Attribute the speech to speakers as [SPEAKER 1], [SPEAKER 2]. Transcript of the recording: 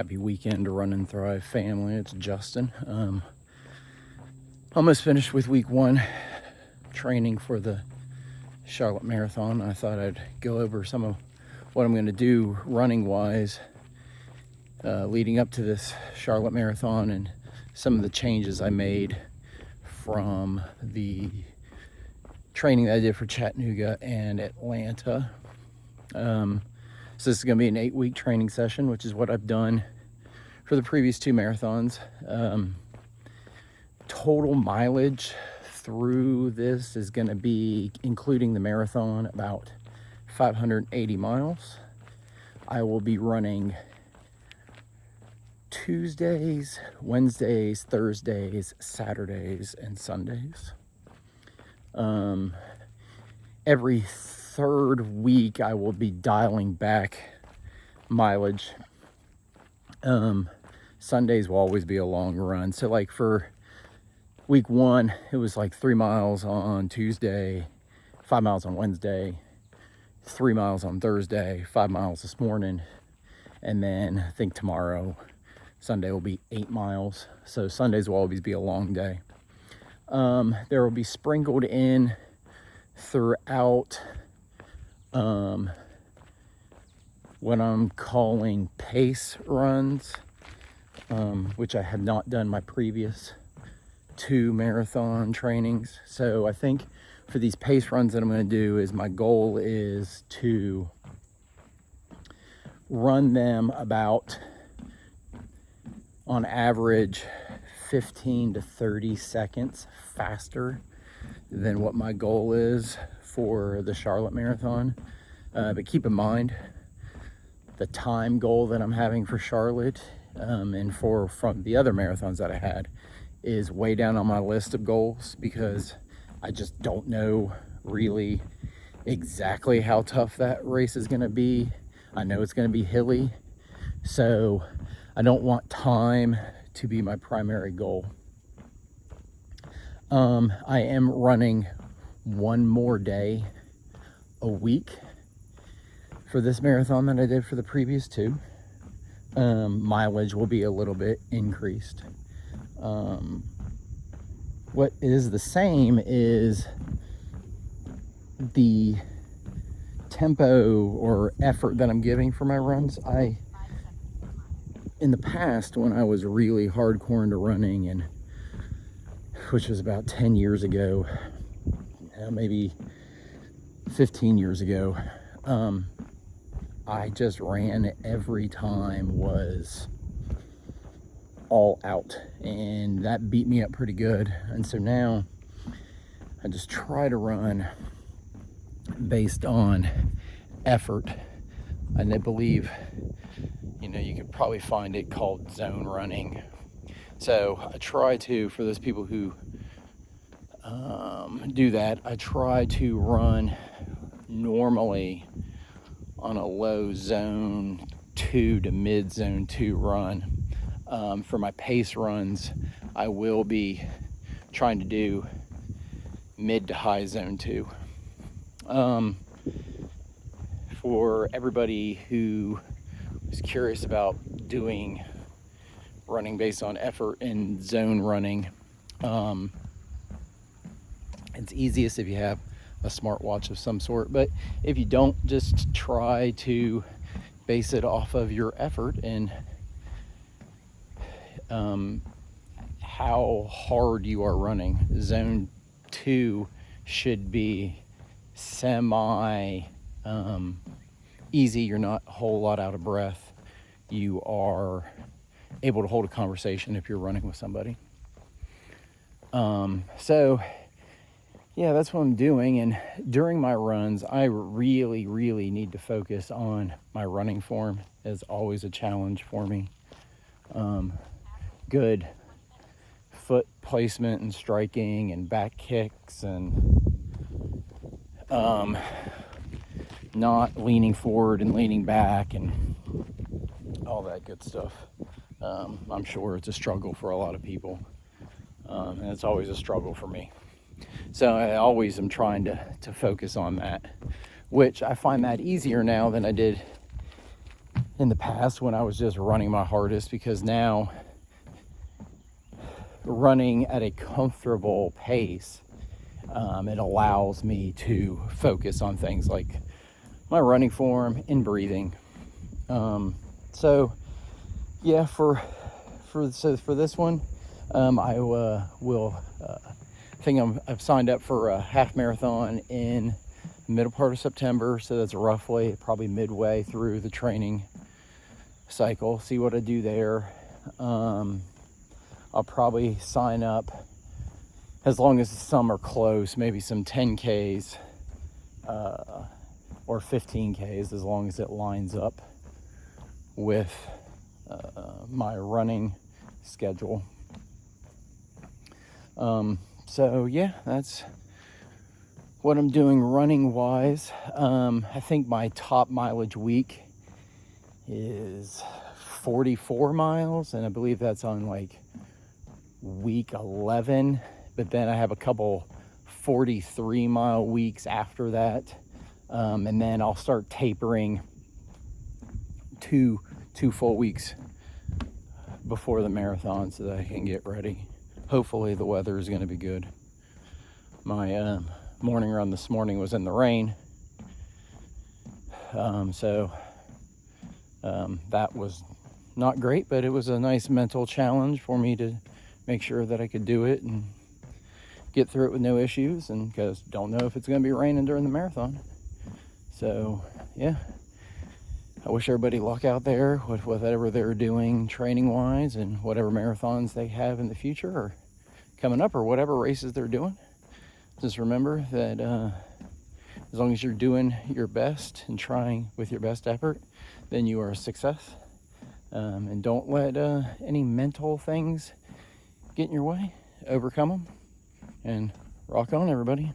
[SPEAKER 1] Happy weekend to Run and Thrive family. It's Justin. Almost finished with week 1 training for the Charlotte Marathon. I thought I'd go over some of what I'm going to do running wise leading up to this Charlotte Marathon, and some of the changes I made from the training that I did for Chattanooga and Atlanta. So this is going to be an 8-week training session, which is what I've done for the previous 2 marathons. Total mileage through this is going to be, including the marathon, about 580 miles. I will be running Tuesdays, Wednesdays, Thursdays, Saturdays, and Sundays. Every third week I will be dialing back mileage. Sundays will always be a long run. So like for week 1, it was like 3 miles on Tuesday, 5 miles on Wednesday, 3 miles on Thursday, 5 miles this morning. And then I think tomorrow, Sunday, will be 8 miles. So Sundays will always be a long day. There will be sprinkled in throughout what I'm calling pace runs, which I have not done my previous 2 marathon trainings. So I think for these pace runs that I'm going to do, is my goal is to run them about, on average, 15 to 30 seconds faster than what my goal is for the Charlotte Marathon. But keep in mind, the time goal that I'm having for Charlotte and from the other marathons that I had is way down on my list of goals, because I just don't know really exactly how tough that race is going to be. I know it's going to be hilly, so I don't want time to be my primary goal. I am running 1 more day a week for this marathon than I did for the previous 2. Mileage will be a little bit increased. What is the same is the tempo or effort that I'm giving for my runs. In the past, when I was really hardcore into running, and which was about 10 years ago, maybe 15 years ago, I just ran every time, was all out, and that beat me up pretty good. And so now I just try to run based on effort. And I believe, you could probably find it called zone running. So I try to, for those people who do that, I try to run normally on a low zone 2 to mid zone 2 run. For my pace runs, I will be trying to do mid to high zone 2. For everybody who is curious about doing running based on effort and zone running, it's easiest if you have a smartwatch of some sort. But if you don't, just try to base it off of your effort and how hard you are running. Zone 2 should be semi easy. You're not a whole lot out of breath. You are able to hold a conversation if you're running with somebody. So yeah, that's what I'm doing. And during my runs, I really, really need to focus on my running form. It's always a challenge for me. Good foot placement and striking and back kicks, and not leaning forward and leaning back and all that good stuff. I'm sure it's a struggle for a lot of people, and it's always a struggle for me. So I always am trying to focus on that, which I find that easier now than I did in the past when I was just running my hardest, because now running at a comfortable pace, it allows me to focus on things like my running form and breathing. So yeah, for this one, I I've signed up for a half marathon in the middle part of September, so that's roughly probably midway through the training cycle. See what I do there. I'll probably sign up, as long as some are close, maybe some 10Ks or 15Ks, as long as it lines up with my running schedule. So yeah, that's what I'm doing running wise. I think my top mileage week is 44 miles, and I believe that's on like week 11, but then I have a couple 43-mile weeks after that, and then I'll start tapering two full weeks before the marathon so that I can get ready. Hopefully the weather is going to be good. My morning run this morning was in the rain, so that was not great, but it was a nice mental challenge for me to make sure that I could do it and get through it with no issues, and because don't know if it's going to be raining during the marathon. So yeah, I wish everybody luck out there with whatever they're doing training wise, and whatever marathons they have in the future or coming up, or whatever races they're doing. Just remember that as long as you're doing your best and trying with your best effort, then you are a success. And don't let any mental things get in your way. Overcome them and rock on, everybody.